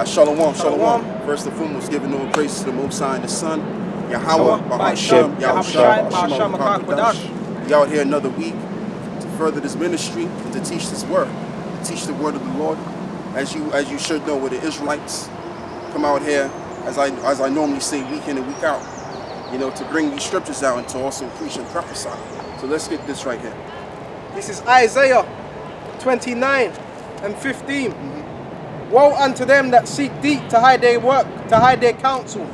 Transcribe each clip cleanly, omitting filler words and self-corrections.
Shalom. First and foremost, giving all praise to the Most High and the Son, Yahawah Bahasham Yahawashi. We out here another week to further this ministry and to teach this word, to teach the word of the Lord. As you should know, where the Israelites come out here, as I normally say, week in and week out, to bring these scriptures out and to also preach and prophesy. So let's get this right here. This is Isaiah 29 and 15. Woe unto them that seek deep to hide their work, to hide their counsel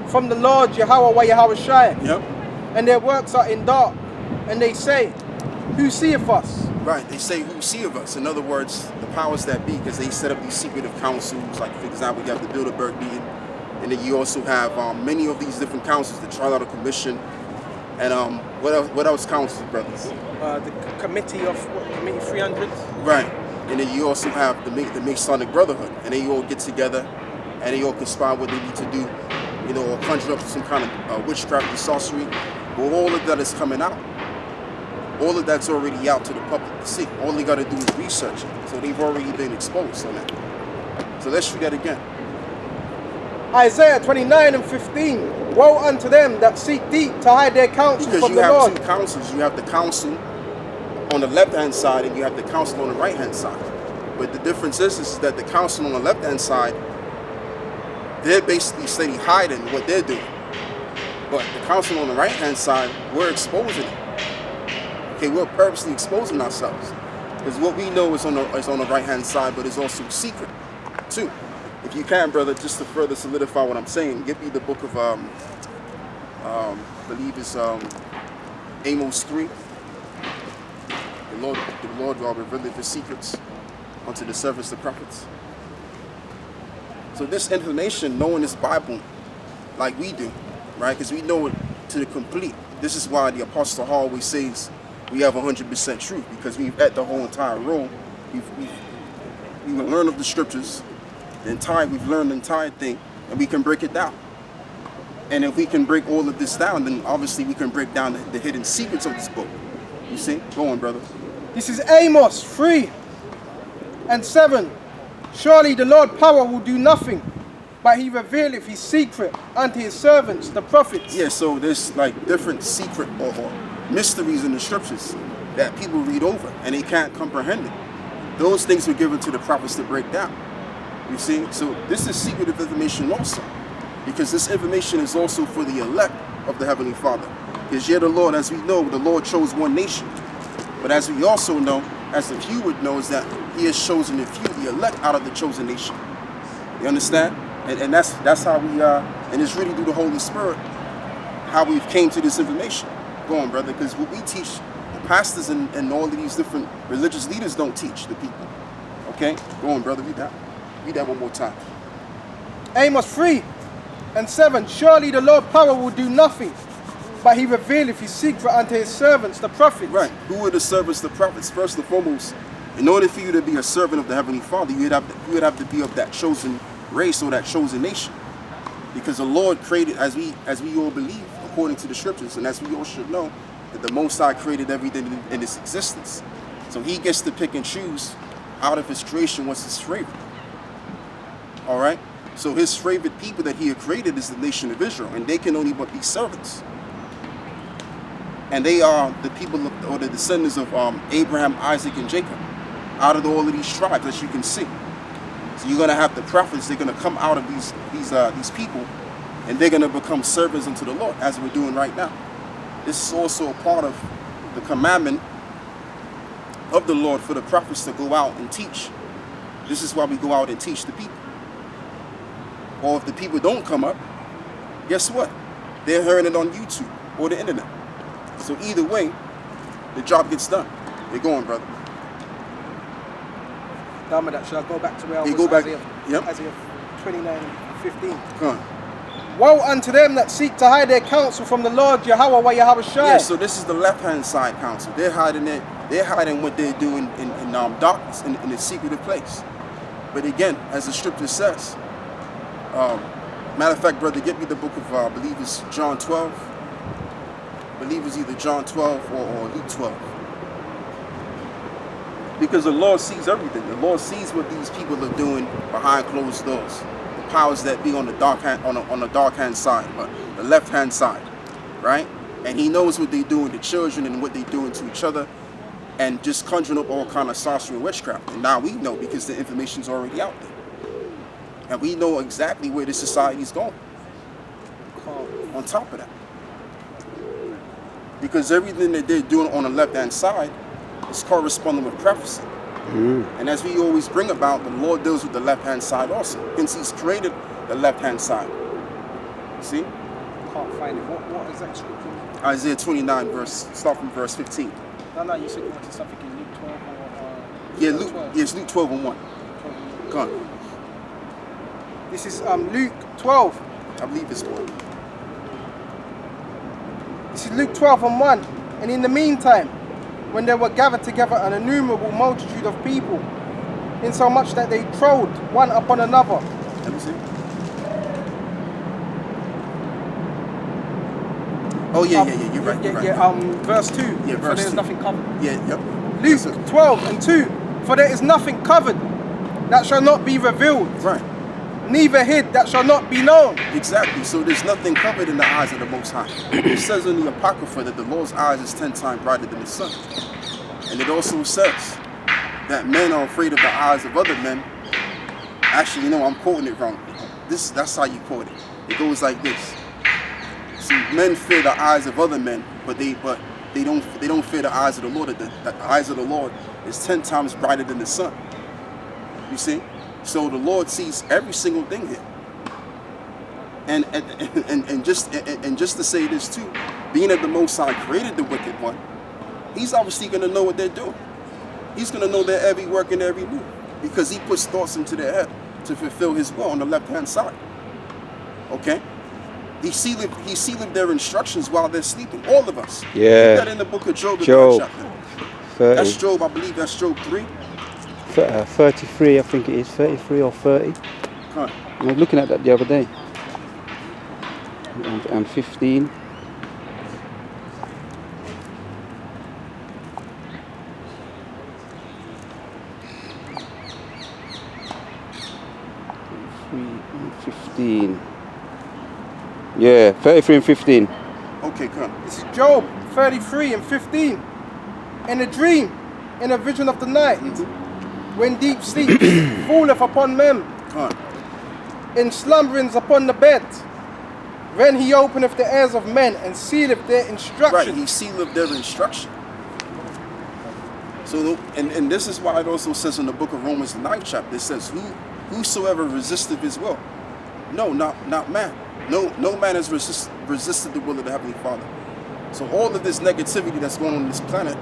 from the Lord Yahawah Yahawashi. Yep. And their works are in dark. And they say, who seeth us? Right, they say, who seeth us? In other words, the powers that be, because they set up these secretive councils. Like, for example, you have the Bilderberg meeting, and then you also have many of these different councils, the Trilateral Commission, and what else councils, brothers? The Committee 300. Right. And then you also have the Masonic Brotherhood, and they all get together and they all conspire what they need to do, or conjure up some kind of witchcraft and sorcery. But all of that is coming out. All of that's already out to the public to see. All they got to do is research it. So they've already been exposed on that. So let's read that again. Isaiah 29 and 15. Woe unto them that seek deep to hide their counsel from the Lord. Because you have two councils. You have the council on the left-hand side and you have the council on the right-hand side. But the difference is that the council on the left-hand side, they're basically steady hiding what they're doing. But the council on the right-hand side, we're exposing it. Okay, we're purposely exposing ourselves. Because what we know is on the right-hand side, but it's also secret, too. If you can, brother, just to further solidify what I'm saying, give me the book of, I believe it's Amos 3. The Lord will reveal His secrets unto the servants, the prophets. So this information, knowing this Bible like we do, right? Because we know it to the complete. This is why the Apostle Paul always says we have 100% truth, because we've at the whole entire role. We will learn of the scriptures, we've learned the entire thing, and we can break it down. And if we can break all of this down, then obviously we can break down the hidden secrets of this book. You see? Go on, brother. This is Amos 3 and 7. Surely the Lord power will do nothing, but He revealeth His secret unto His servants, the prophets. Yeah, so there's like different secret or mysteries in the scriptures that people read over and they can't comprehend it. Those things were given to the prophets to break down. You see? So this is secretive information also, because this information is also for the elect of the Heavenly Father. Because yet the Lord, as we know, the Lord chose one nation. But as we also know, as the few would know, is that He has chosen the few, the elect out of the chosen nation. You understand? And that's how we and it's really through the Holy Spirit how we've came to this information. Go on, brother, because what we teach, the pastors and all of these different religious leaders don't teach the people. Okay? Go on, brother, read that. Read that one more time. Amos 3 and 7. Surely the Lord power will do nothing, but He revealeth His secret unto His servants, the prophets. Right. Who are the servants, the prophets? First and foremost, in order for you to be a servant of the Heavenly Father, you would have to be of that chosen race or that chosen nation. Because the Lord created, as we all believe, according to the scriptures, and as we all should know, that the Most High created everything in its existence. So He gets to pick and choose out of His creation what's His favorite. All right? So His favorite people that He had created is the nation of Israel, and they can only but be servants. And they are the people or the descendants of Abraham, Isaac, and Jacob, out of all of these tribes, as you can see. So you're going to have the prophets. They're going to come out of these people, and they're going to become servants unto the Lord, as we're doing right now. This is also a part of the commandment of the Lord for the prophets to go out and teach. This is why we go out and teach the people. Or if the people don't come up, guess what? They're hearing it on YouTube or the internet. So either way, the job gets done. They're going, brother. Done with that. Should I go back to where I was? Go back. Isaiah 29:15. Come on. Woe unto them that seek to hide their counsel from the Lord Yahawah Yahawashi. Yeah, so this is the left-hand side counsel. They're hiding it. They're hiding what they're doing in darkness, in a secretive place. But again, as the scripture says, matter of fact, brother, get me the book of, I believe it's John 12. I believe it's either John 12 or Luke 12. Because the Lord sees everything. The Lord sees what these people are doing behind closed doors. The powers that be on the dark hand, on the dark hand side, but the left hand side, right? And He knows what they doing to children and what they doing to each other, and just conjuring up all kind of sorcery and witchcraft. And now we know because the information's already out there, and we know exactly where the society's going. On top of that, because everything that they're doing on the left hand side is corresponding with prophecy. And as we always bring about, the Lord deals with the left hand side also. Hence He's created the left hand side. See? Can't find it. What is that scripture? Isaiah 29 start from verse 15. No, you said you wanted something in Luke 12 or Yeah, Luke 12. Yes, Luke 12 and 1. Go on. This is Luke 12. I believe it's 12. This is Luke 12 and 1. And in the meantime, when they were gathered together an innumerable multitude of people, insomuch that they trod one upon another. Let me see. Oh yeah, you're right. Verse 2. Yeah, For verse there is 2. nothing covered. Yeah, yep. Luke 12 and 2. For there is nothing covered that shall not be revealed, Right. neither hid that shall not be known. Exactly. So there's nothing covered in the eyes of the Most High. It says in the Apocrypha that the Lord's eyes is 10 times brighter than the sun. And it also says that men are afraid of the eyes of other men. Actually, I'm quoting it wrong. That's how you quote it. It goes like this. See, men fear the eyes of other men, but they don't fear the eyes of the Lord. The eyes of the Lord is 10 times brighter than the sun. You see? So the Lord sees every single thing here. And just to say this too, being that the Most High created the wicked one, He's obviously going to know what they're doing. He's going to know their every work and every move, because He puts thoughts into their head to fulfill His will on the left hand side. Okay? He sealed their instructions while they're sleeping. All of us. Yeah. Read that in the book of Job. Job 30. That's Job, I believe that's Job 3. 33, I think it is. 33 or 30. Huh. I was looking at that the other day. And 15. And 15. Yeah, 33 and 15. Okay, come. This is Job 33 and 15. In a dream, in a vision of the night, when deep sleep falleth upon men, in slumberings upon the bed, when He openeth the ears of men and sealeth their instruction. Right, He sealeth their instruction. So, and this is why it also says in the book of Romans, the 9th chapter, it says, whosoever resisteth His will. No, not man. No man has resisted the will of the Heavenly Father. So all of this negativity that's going on this planet,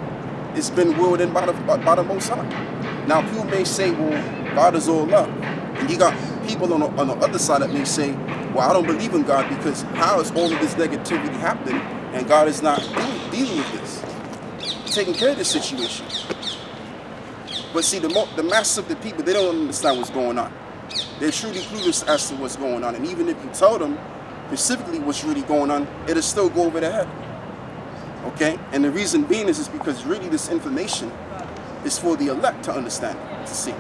it's been willed in by the Most High. Now people may say, well, God is all love. And you got people on the other side that may say, well, I don't believe in God, because how is all of this negativity happening and God is not dealing with this, taking care of this situation? But see, the masses of the people, they don't understand what's going on. They're truly clueless as to what's going on. And even if you tell them specifically what's really going on, it'll still go over their head. Okay? And the reason being is because really this information is for the elect to understand, to see.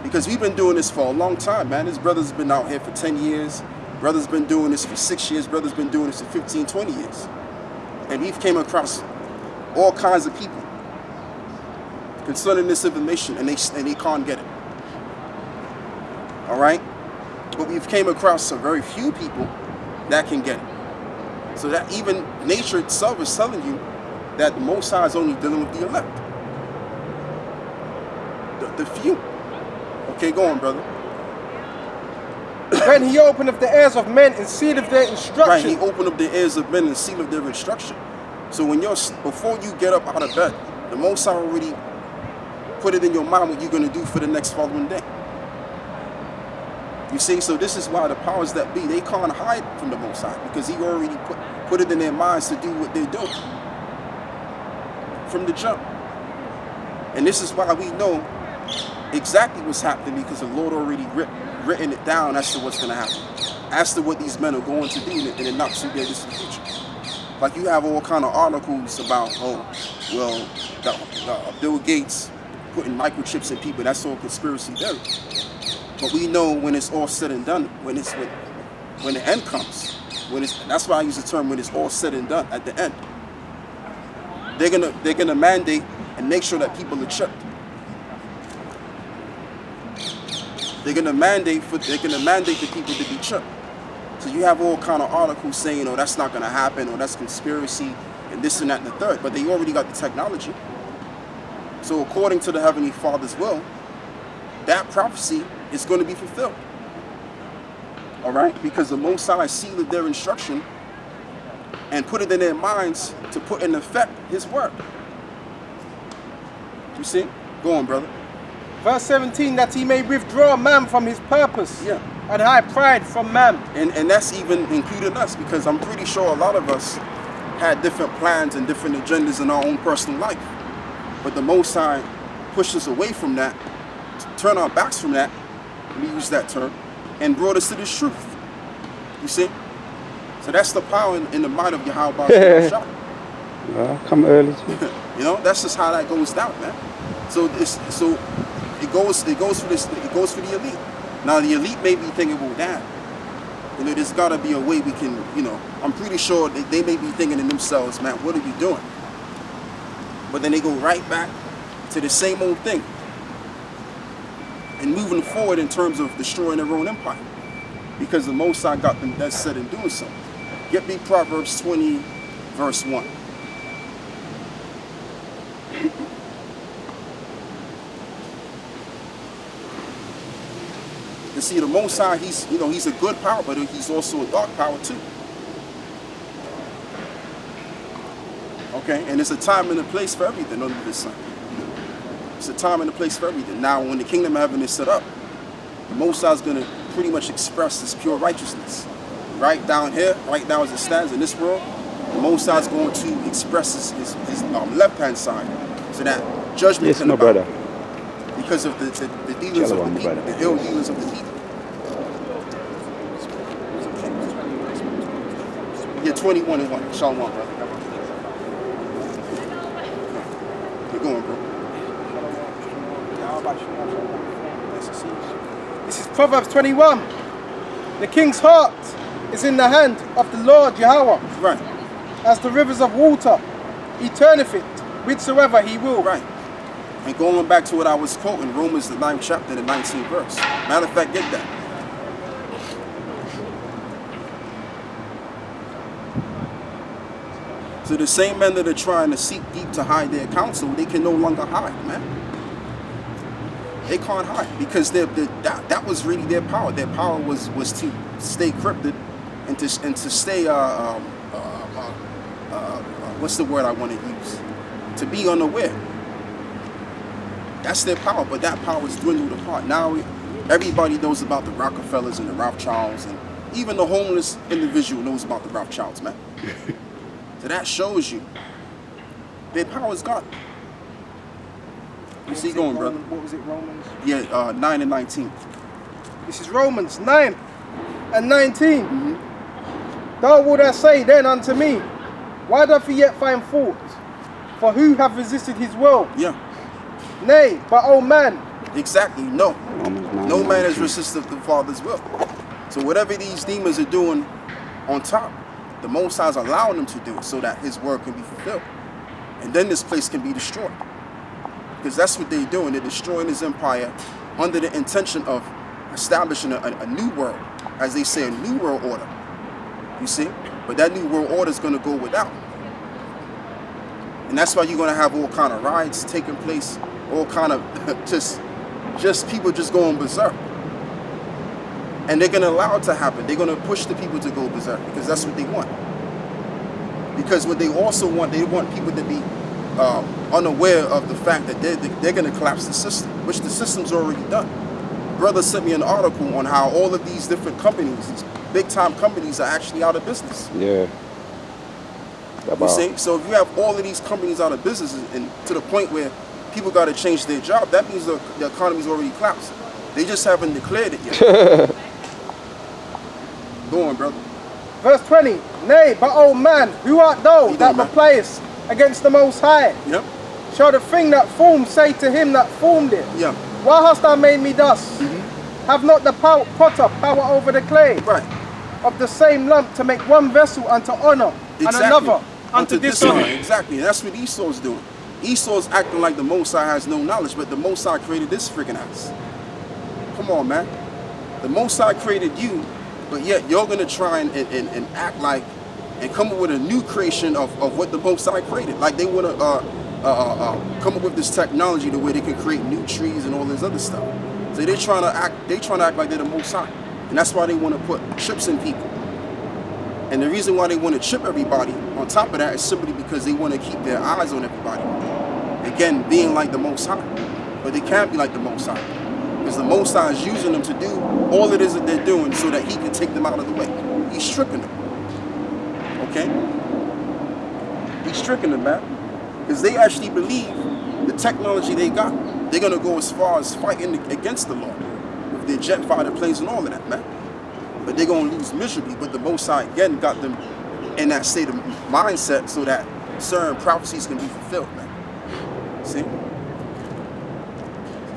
Because we've been doing this for a long time, man. This brother's been out here for 10 years. Brother's been doing this for 6 years. Brother's been doing this for 15, 20 years. And we've came across all kinds of people concerning this information, and they can't get it. All right? But we've came across a very few people that can get it. So that even nature itself is telling you that the Most High is only dealing with the elect. The few. Okay, go on, brother. When He openeth the ears of men and sealeth their instruction. Right, He opened up the ears of men and sealeth their instruction. So before you get up out of bed, the Most High already put it in your mind what you're going to do for the next following day. You see, so this is why the powers that be, they can't hide from the Most High, because He already put it in their minds to do what they're doing from the jump. And this is why we know exactly what's happening, because the Lord already written it down as to what's going to happen, as to what these men are going to do in the not too distant future. Like you have all kind of articles about, oh, well, Bill Gates putting microchips in people. That's all conspiracy theory. But we know when it's all said and done, when the end comes, that's why I use the term when it's all said and done at the end. They're gonna mandate and make sure that people are chipped. They're gonna mandate the people to be chipped. So you have all kind of articles saying, oh, that's not gonna happen, or that's conspiracy, and this and that and the third. But they already got the technology. So according to the Heavenly Father's will, that prophecy is going to be fulfilled. All right? Because the Most High sealed their instruction and put it in their minds to put in effect His word. You see? Go on, brother. Verse 17, that He may withdraw man from his purpose. Yeah. And hide pride from man. And that's even including us, because I'm pretty sure a lot of us had different plans and different agendas in our own personal life. But the Most High pushed us away from that, turned our backs from that, we use that term, and brought us to this truth. You see? So that's the power in the might of Yahawah Bahasham Yahawashi. Well, come early too. You know, that's just how that goes down, man. So it goes for the elite. Now the elite may be thinking, well, damn, you know, there's gotta be a way we can, you know, I'm pretty sure they may be thinking in themselves, man, what are we doing? But then they go right back to the same old thing and moving forward in terms of destroying their own empire, because the Most High got them dead set in doing so. Get me Proverbs 20, verse 1. You see, the Most High, he's a good power, but he's also a dark power too. Okay, and it's a time and a place for everything under the sun. It's a time and a place for everything. Now, when the kingdom of heaven is set up, the Most High is going to pretty much express this pure righteousness. Right down here, right now as it stands in this world, the Most High is going to express his left-hand side, so that judgment yes, can no abound. brother. Because of the dealings of the people, the ill dealings of the people. Yeah, 21 and 1. Shalom, brother. Keep going, bro. This is Proverbs 21. The king's heart is in the hand of the Lord Yahweh. Right. As the rivers of water, He turneth it whithersoever He will. Right. And going back to what I was quoting, Romans the 9th chapter, the 19th verse. Matter of fact, get that. So the same men that are trying to seek deep to hide their counsel, they can no longer hide, man. They can't hide, because that was really their power. Their power was to stay cryptic and to stay what's the word I want to use? To be unaware. That's their power, but that power is dwindled apart. Now everybody knows about the Rockefellers and the Rothschilds, and even the homeless individual knows about the Rothschilds, man. So that shows you their power is gone. You see going, brother? What was it, Romans? Yeah, 9 and 19. This is Romans 9 and 19. Thou wilt thou say then unto me, why doth he yet find fault? For who hath resisted his will? Yeah. Nay, but O man. Exactly, no. No man has resisted the Father's will. So whatever these demons are doing on top, the Most High is allowing them to do it so that His word can be fulfilled. And then this place can be destroyed. Because that's what they're doing. They're destroying His empire under the intention of establishing a new world. As they say, a new world order. You see? But that new world order is going to go without. And that's why you're going to have all kind of riots taking place. All kind of just people just going berserk. And they're going to allow it to happen. They're going to push the people to go berserk because that's what they want. Because what they also want, they want people to be unaware of the fact that they're going to collapse the system, which the system's already done. Brother sent me an article on how all of these different companies, these big-time companies, are actually out of business. Yeah. You see? So if you have all of these companies out of business and to the point where people got to change their job, that means the economy's already collapsed. They just haven't declared it yet. Go on, brother. Verse 20. Nay, but O man, who art thou that replayest against the Most High? Yep. shall the thing that formed say to him that formed it, Yeah. why hast thou made me thus? Have not the potter power over the clay? Right. Of the same lump to make one vessel unto honor and another unto dishonor. Exactly. That's what Esau's doing. Esau's acting like the Most High has no knowledge, but the Most High created this freaking house. Come on, man. The Most High created you, but yet you're going to try and act like and come up with a new creation of what the Most High created. Like they want to come up with this technology the way they can create new trees and all this other stuff. So they're trying to act like they're the Most High. And that's why they want to put chips in people. And the reason why they want to chip everybody on top of that is simply because they want to keep their eyes on everybody. Again, being like the Most High. But they can't be like the Most High. Because the Most High is using them to do all it is that they're doing so that he can take them out of the way. He's tricking them. Okay? He's tricking them, man. Because they actually believe the technology they got. They're going to go as far as fighting against the Lord. With their jet fighter planes and all of that, man. But they're going to lose miserably. But the Most High, again, got them in that state of mindset so that certain prophecies can be fulfilled, man. See?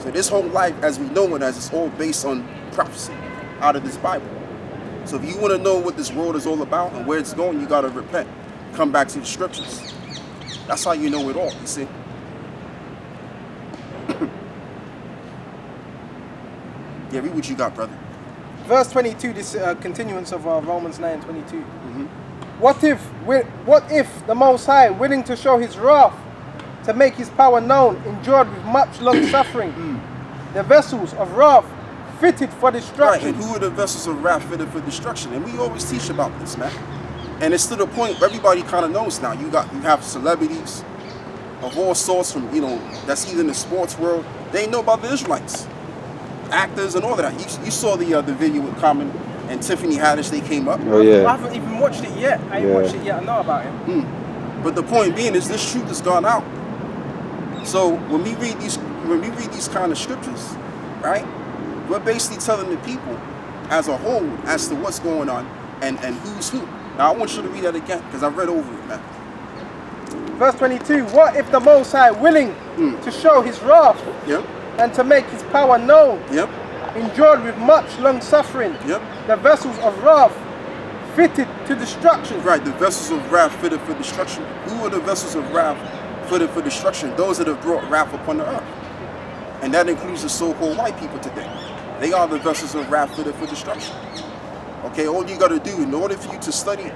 So this whole life, as we know it as, it's all based on prophecy out of this Bible. So if you want to know what this world is all about and where it's going, you got to repent. Come back to the scriptures. That's how you know it all, you see? Yeah, read what you got, brother. Verse 22, this continuance of Romans 9:22. What if the Most High, willing to show his wrath, to make his power known, endured with much long suffering, the vessels of wrath fitted for destruction? Right, and who are the vessels of wrath fitted for destruction? And we always teach about this, man. And it's to the point where everybody kind of knows now. You have celebrities of all sorts from, that's either in the sports world. They know about the Israelites. Actors and all of that. You saw the video with Common and Tiffany Haddish. They came up. Oh yeah. I haven't even watched it yet. I ain't watched it yet. I know about it. But the point being is this truth has gone out. So when we read these kind of scriptures, right, we're basically telling the people as a whole as to what's going on and who's who. Now I want you to read that again because I read over it, man. Verse 22. What if the Most High, willing to show his wrath, and to make his power known, endured with much long suffering, the vessels of wrath fitted to destruction? Right, the vessels of wrath fitted for destruction. Who are the vessels of wrath fitted for destruction? Those that have brought wrath upon the earth. And that includes the so-called white people today. They are the vessels of wrath fitted for destruction. Okay, all you got to do in order for you to study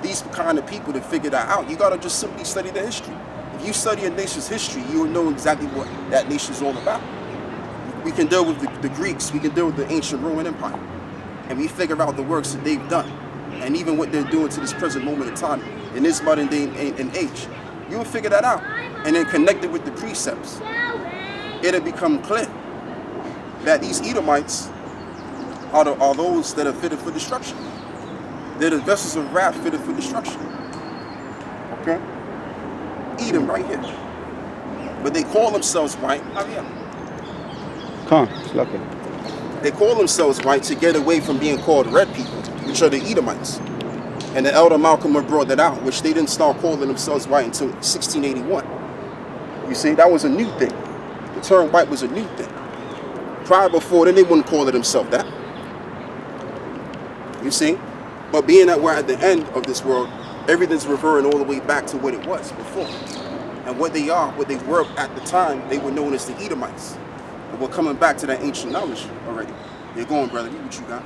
these kind of people to figure that out, you got to just simply study the history. If you study a nation's history, you will know exactly what that nation is all about. We can deal with the Greeks, we can deal with the ancient Roman Empire, and we figure out the works that they've done, and even what they're doing to this present moment in time, in this modern day and age. You will figure that out, and then connect it with the precepts. It'll become clear that these Edomites are those that are fitted for destruction. They're the vessels of wrath fitted for destruction. Okay? Edom right here. But they call themselves white. It's lucky. They call themselves white to get away from being called red people, which are the Edomites. And the elder Malcolm brought that out, which they didn't start calling themselves white until 1681. You see, that was a new thing. The term white was a new thing. Prior before then, they wouldn't call it themselves that. You see? But being that we're at the end of this world, everything's reverting all the way back to what it was before. And what they were at the time, they were known as the Edomites. And we're coming back to that ancient knowledge already. You're going, brother. Read what you got.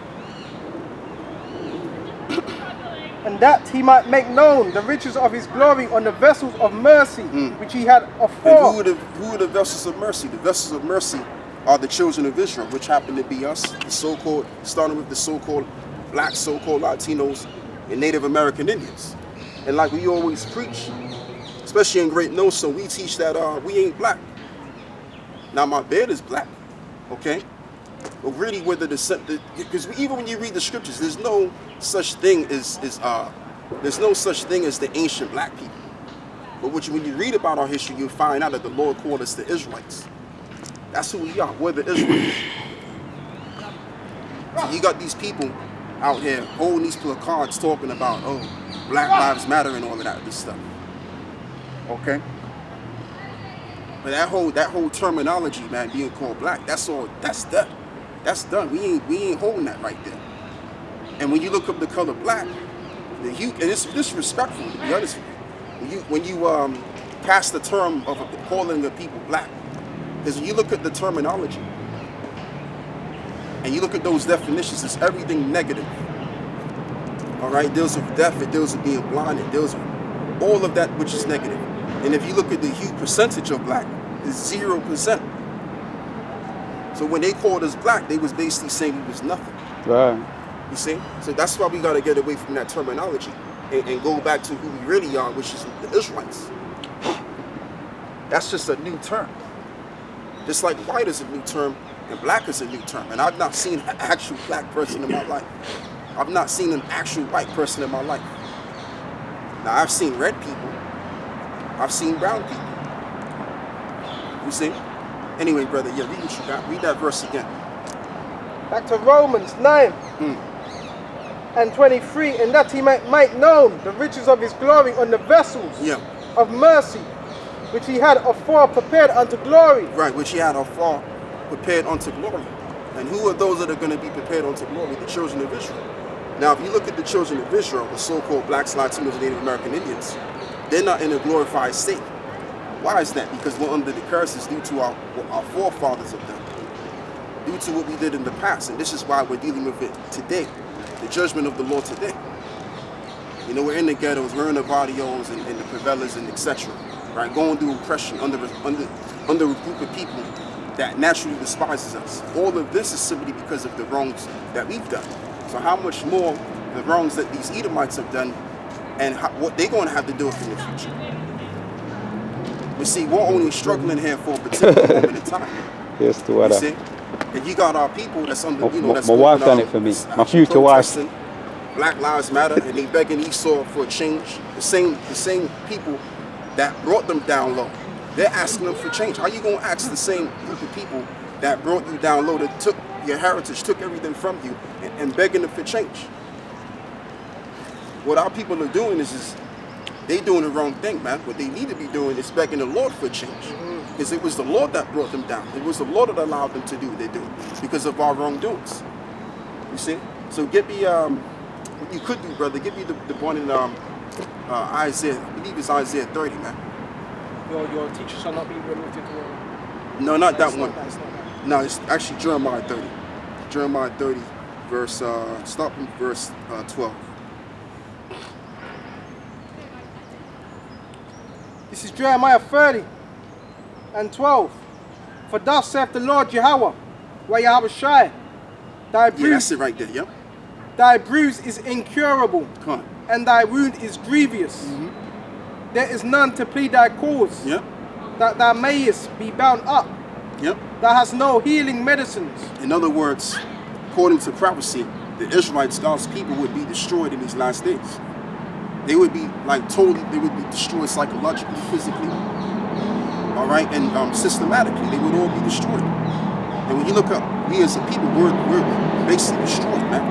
And that he might make known the riches of his glory on the vessels of mercy, which he had afore. And who are the vessels of mercy? The vessels of mercy are the children of Israel, which happen to be us, the so-called, starting with the so-called black, so-called Latinos, and Native American Indians. And like we always preach, especially in Great No, so we teach that we ain't black. Now my beard is black, okay? But really, whether because even when you read the scriptures, there's no such thing as the ancient black people. But when you read about our history, you'll find out that the Lord called us the Israelites. That's who we are. We're the Israelites. So you got these people out here holding these placards talking about, Black Lives Matter and all of that, this stuff. Okay? But that whole terminology, man, being called black, that's all. That's done. That's done. We ain't holding that right there. And when you look up the color black, the hue, and it's disrespectful, to be honest with you. When you cast the term of calling the people black, because when you look at the terminology and you look at those definitions, it's everything negative. All right, it deals with death, it deals with being blind, it deals with all of that which is negative. And if you look at the hue percentage of black, it's 0%. So when they called us black, they was basically saying we was nothing. Right. You see? So that's why we got to get away from that terminology and go back to who we really are, which is the Israelites. That's just a new term. Just like white is a new term and black is a new term. And I've not seen an actual black person in my life. I've not seen an actual white person in my life. Now, I've seen red people. I've seen brown people. You see? Anyway, brother, yeah, read what you got. Read that verse again. Back to Romans 9 and 23. And that he might known the riches of his glory on the vessels of mercy, which he had afore prepared unto glory. Right, which he had afore prepared unto glory. And who are those that are going to be prepared unto glory? The children of Israel. Now, if you look at the children of Israel, the so-called blacks, Latinos, and Native American Indians, they're not in a glorified state. Why is that? Because we're under the curses due to what our forefathers have done, due to what we did in the past. And this is why we're dealing with it today, the judgment of the Lord today. You know, we're in the ghettos, we're in the barrios and the favelas and etc. Right, going through oppression under a group of people that naturally despises us. All of this is simply because of the wrongs that we've done. So how much more the wrongs that these Edomites have done and what they're going to have to do in the future. But see, we're only struggling here for a particular moment in time. Yes, the weather. You see? And you got our people that's under, that's my wife done it for me. My future wife. Black Lives Matter, and they begging Esau for a change. The same people that brought them down low, they're asking them for change. How you gonna ask the same group of people that brought you down low, that took your heritage, took everything from you, and begging them for change? What our people are doing is they doing the wrong thing, man. What they need to be doing is begging the Lord for change. Because it was the Lord that brought them down. It was the Lord that allowed them to do what they're doing because of our wrongdoings. You see? So get me, what you could do, brother, give me the one in Isaiah, I believe it's Isaiah 30, man. Your teacher shall not be removed into No, not that one. That's not that. No, it's actually Jeremiah 30. Jeremiah 30, verse, start from verse 12. This is Jeremiah 30 and 12. For thus saith the Lord Yahawah Bahasham Yahawashi, Yeah, that's it right there, yeah? thy bruise is incurable, Come on. and thy wound is grievous. There is none to plead thy cause, Yeah? that thou mayest be bound up. Yep. Thou hast no healing medicines. In other words, according to prophecy, the Israelites, God's people, would be destroyed in these last days. They would be they would be destroyed psychologically, physically, all right, and systematically. They would all be destroyed. And when you look up, we as a people, we're basically destroyed, man.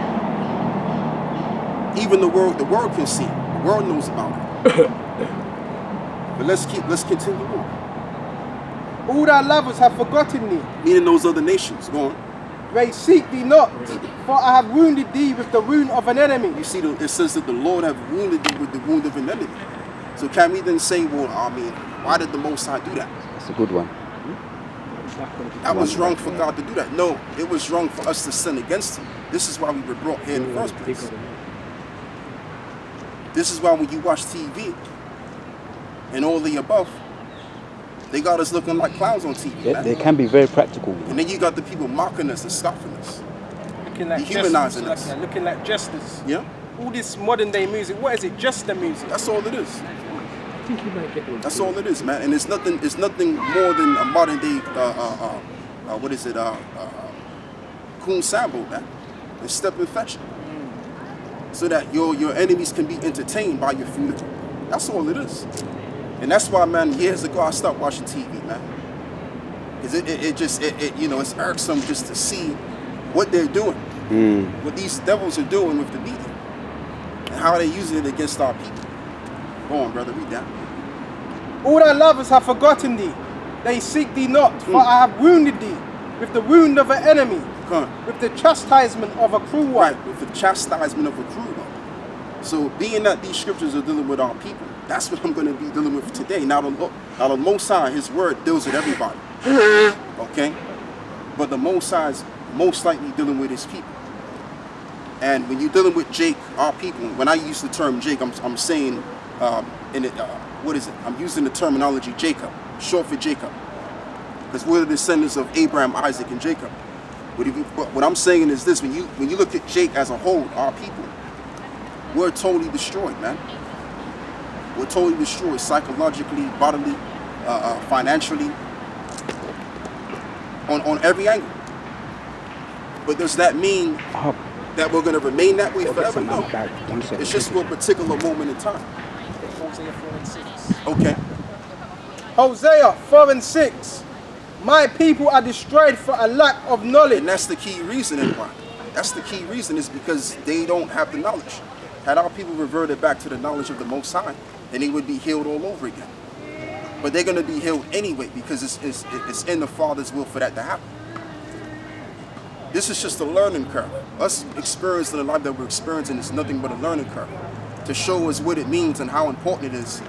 Even the world can see it. The world knows about it. But let's continue on. All thy lovers have forgotten thee. Meaning those other nations. Go on. They seek thee not, for I have wounded thee with the wound of an enemy. You see, it says that the Lord have wounded thee with the wound of an enemy. So can we then say, well, I mean, why did the Most High do that? That's a good one. That was wrong for God to do that. No, it was wrong for us to sin against Him. This is why we were brought here in the first place. This is why when you watch TV and all the above, they got us looking like clowns on TV, man. They can be very practical. And then you got the people mocking us and scoffing us. Looking like Dehumanizing jesters, us. looking like jesters. Yeah? All this modern day music, what is it? Jester music. That's all it is. That's all it is, man. And it's nothing more than a modern day coon sample, man. And step and fetch it. So that your enemies can be entertained by your food. That's all it is. And that's why, man, years ago I stopped watching TV, man. Because it's irksome just to see what they're doing. What these devils are doing with the media. And how they're using it against our people. Go on, brother, read that. All thy lovers have forgotten thee, they seek thee not, for I have wounded thee with the wound of an enemy, with the chastisement of a cruel one. Right, with the chastisement of a cruel one. So being that these scriptures are dealing with our people, that's what I'm going to be dealing with today. Now the Most High, his word deals with everybody. Okay? But the Most High is most likely dealing with his people. And when you're dealing with Jake, our people, when I use the term Jake, I'm saying, what is it? I'm using the terminology Jacob, short for Jacob. Because we're the descendants of Abraham, Isaac, and Jacob. But what I'm saying is this, when you look at Jake as a whole, our people, we're totally destroyed, man. We're totally destroyed psychologically, bodily, financially, on every angle. But does that mean that we're going to remain that way forever? No. It's just for a particular moment in time. Hosea 4:6. Okay. Hosea 4:6. My people are destroyed for a lack of knowledge. And that's the key reason, and why. That's the key reason is because they don't have the knowledge. Had our people reverted back to the knowledge of the Most High, then they would be healed all over again. But they're going to be healed anyway because it's in the Father's will for that to happen. This is just a learning curve. Us experiencing the life that we're experiencing is nothing but a learning curve to show us what it means and how important it is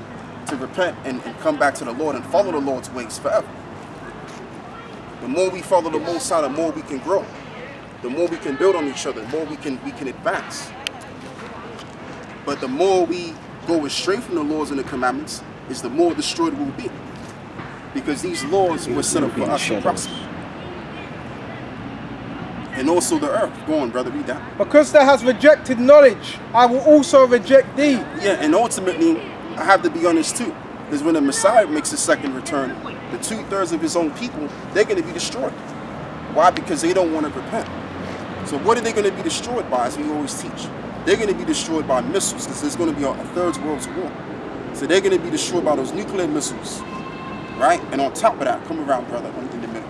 to repent and come back to the Lord and follow the Lord's ways forever. The more we follow the Most High, the more we can grow. The more we can build on each other, the more we can advance. But the more we go astray from the laws and the commandments, is the more destroyed we'll be. Because these laws were set up for us to prosper. And also the earth. Go on, brother, read that. Because thou hast rejected knowledge, I will also reject thee. Yeah, and ultimately, I have to be honest too. Because when the Messiah makes his second return, the 2/3 of his own people, they're going to be destroyed. Why? Because they don't want to repent. So what are they going to be destroyed by, as we always teach? They're going to be destroyed by missiles, because there's going to be a third world war. So they're going to be destroyed by those nuclear missiles, right? And on top of that, come around, brother, in the middle.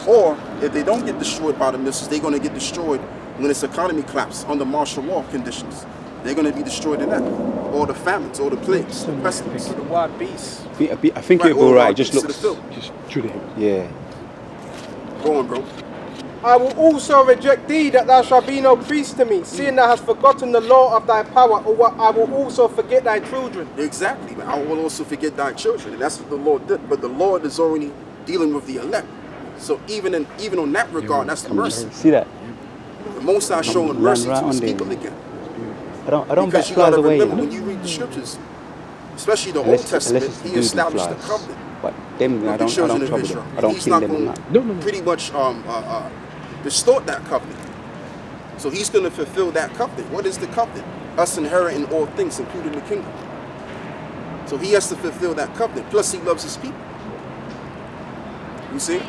Or if they don't get destroyed by the missiles, they're going to get destroyed when its economy collapses under martial law conditions. They're going to be destroyed in that. Or the famines, or the plagues, the pestilence. The wild beasts. I think it'll be alright. Just looks. Just shoot him. Yeah. Go on, bro. I will also reject thee, that thou shalt be no priest to me, seeing thou hast forgotten the law of thy power, or what I will also forget thy children. Exactly. I will also forget thy children. And that's what the Lord did. But the Lord is already dealing with the elect. So even on that regard, that's the mercy. See that? The Most High showing mercy to his people again. I don't because you flies gotta away. remember, when you read the scriptures, especially the Old Testament, he established the covenant But them, with I the don't children trouble of Israel. them. I don't He's kill not them. going No. to pretty much distort that covenant. So he's going to fulfill that covenant. What is the covenant? Us inheriting all things, including the kingdom. So he has to fulfill that covenant. Plus he loves his people. You see?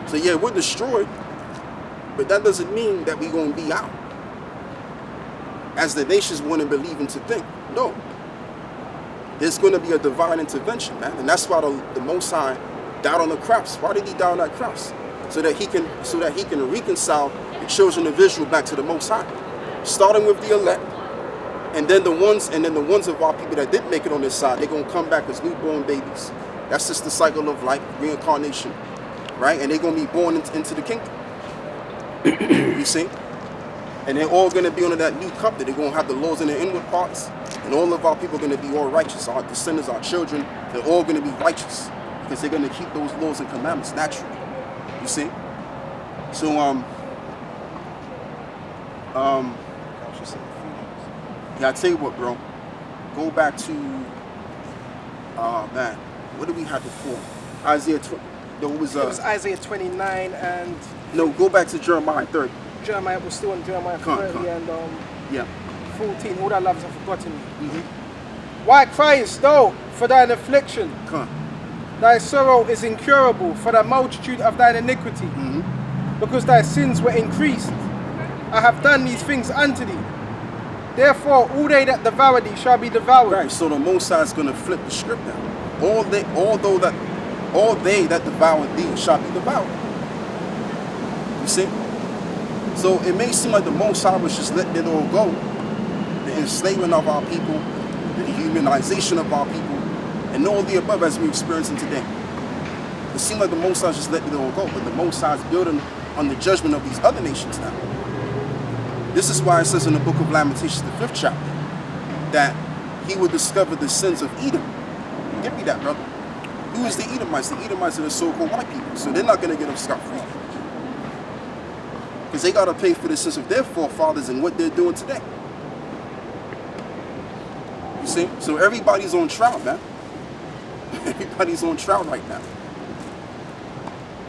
So yeah, we're destroyed, but that doesn't mean that we're going to be out, as the nations want to believe and to think. No. There's going to be a divine intervention, man. And that's why the Most High died on the cross. Why did he die on that cross? So that he can reconcile the children of Israel back to the Most High. Starting with the elect, and then the ones of our people that didn't make it on this side, they're going to come back as newborn babies. That's just the cycle of life, reincarnation, right? And they're going to be born into the kingdom. You see? And they're all going to be under that new covenant. They're going to have the laws in their inward parts. And all of our people are going to be all righteous. Our descendants, our children, they're all going to be righteous. Because they're going to keep those laws and commandments naturally. You see? So, yeah, I tell you what, bro. Go back to, man, what did we have before? Isaiah, It was Isaiah 29 and... No, go back to Jeremiah 30. Jeremiah was still in Jeremiah 30 and yeah. 14. All thy lovers have forgotten me. Why criest thou for thine affliction? Thy sorrow is incurable for the multitude of thine iniquity. Because thy sins were increased. I have done these things unto thee. Therefore, all they that devour thee shall be devoured. Right, so the Most High is going to flip the script now. All they that devour thee shall be devoured. You see? So it may seem like the Most High was just letting it all go. The enslavement of our people, the dehumanization of our people, and and all the above as we're experiencing today. It seems like the Most High just let it all go, but the Most High is building on the judgment of these other nations now. This is why it says in the book of Lamentations, the 5th chapter, that he would discover the sins of Edom. Give me that, brother. Who is the Edomites? The Edomites are the so-called white people, so they're not going to get off scot-free. Because they got to pay for the sins of their forefathers and what they're doing today. You see? So everybody's on trial, man. Everybody's on trial right now.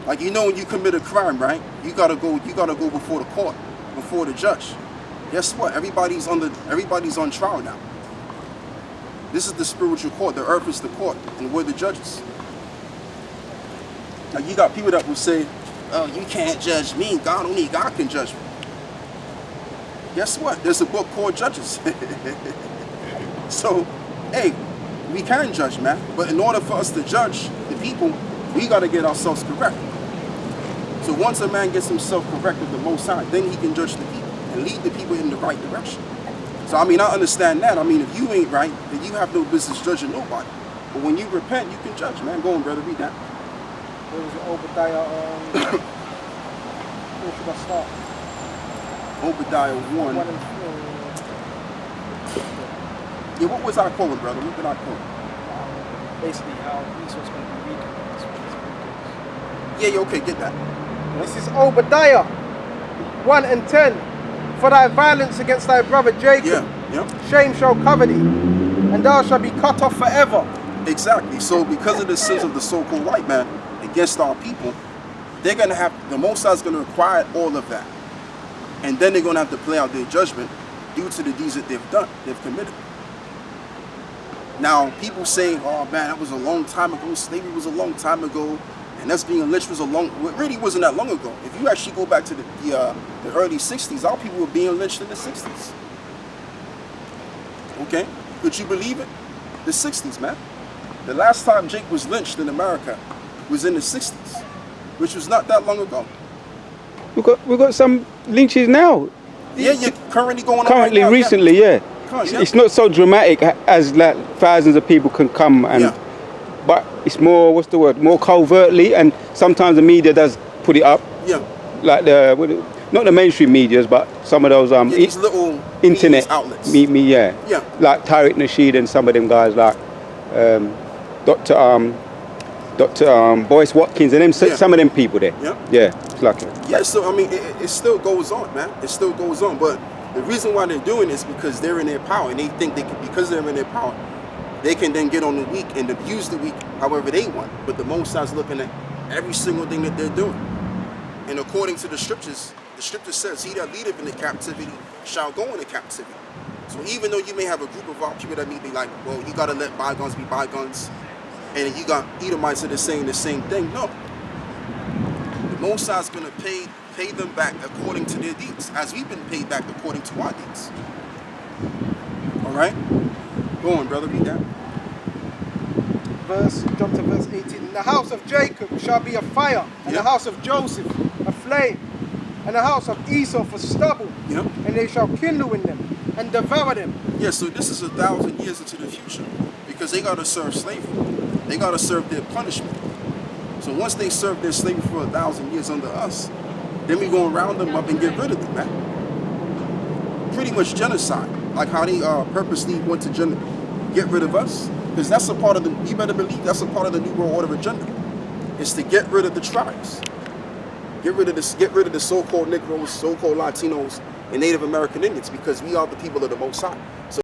Like, you know, when you commit a crime, right? You gotta go before the court, before the judge. Guess what? Everybody's on trial now. This is the spiritual court. The earth is the court, and we're the judges. Like, you got people that will say, "Oh, you can't judge me. God, only God can judge me." Guess what? There's a book called Judges. So, hey, we can judge, man. But in order for us to judge the people, we got to get ourselves correct. So once a man gets himself correct with the Most High, then he can judge the people and lead the people in the right direction. So, I mean, I understand that. I mean, if you ain't right, then you have no business judging nobody. But when you repent, you can judge, man. Go on, brother, read that. Where was it? Obadiah, where should I start? Obadiah 1. Yeah, what was I quoting, brother? What did I quote? Basically, how Esau's going to be weak. Yeah, okay, get that. This is Obadiah 1 and 10. For thy violence against thy brother Jacob, shame shall cover thee, and thou shalt be cut off forever. Exactly. So because of the sins of the so-called white man against our people, they're going to have, the Most High is going to require all of that. And then they're going to have to play out their judgment due to the deeds that they've done, they've committed. Now, people say, "Oh man, that was a long time ago. Slavery was a long time ago, and us being lynched was a long." It really wasn't that long ago. If you actually go back to the early '60s, our people were being lynched in the '60s. Okay, could you believe it? The '60s, man. The last time Jake was lynched in America was in the '60s, which was not that long ago. We've got some lynches now. Yeah, you're currently going on. Currently, right now, recently, yeah. It's not so dramatic as like thousands of people can come and, but it's more, what's the word? More covertly, and sometimes the media does put it up. Yeah. Like not the mainstream medias, but some of those these little internet outlets. Yeah. Like Tariq Nasheed and some of them guys like Dr. Boyce Watkins and them. Some of them people there. Yeah. It's like so I mean, it still goes on, man. It still goes on, but the reason why they're doing this is because they're in their power, and they think they can, because they're in their power, they can then get on the weak and abuse the weak however they want. But the Most High is looking at every single thing that they're doing. And according to the scripture says, "He that leadeth in the captivity shall go into captivity." So even though you may have a group of our people that may be like, "Well, you got to let bygones be bygones," and you got Edomites that are saying the same thing, no. The Most High is going to pay them back according to their deeds, as we've been paid back according to our deeds. All right? Go on, brother, read that. Jump to verse 18. The house of Jacob shall be a fire, and the house of Joseph a flame, and the house of Esau for stubble, and they shall kindle in them and devour them. Yeah, so this is 1,000 years into the future, because they got to serve slavery. They got to serve their punishment. So once they serve their slavery for 1,000 years under us, then we go and round them up and get rid of them, man. Pretty much genocide. Like how they purposely want to get rid of us. Because that's a part of the, you better believe that's a part of the New World Order agenda. It's to get rid of the tribes. Get rid of the so-called Negroes, so-called Latinos, and Native American Indians, because we are the people of the Most High. So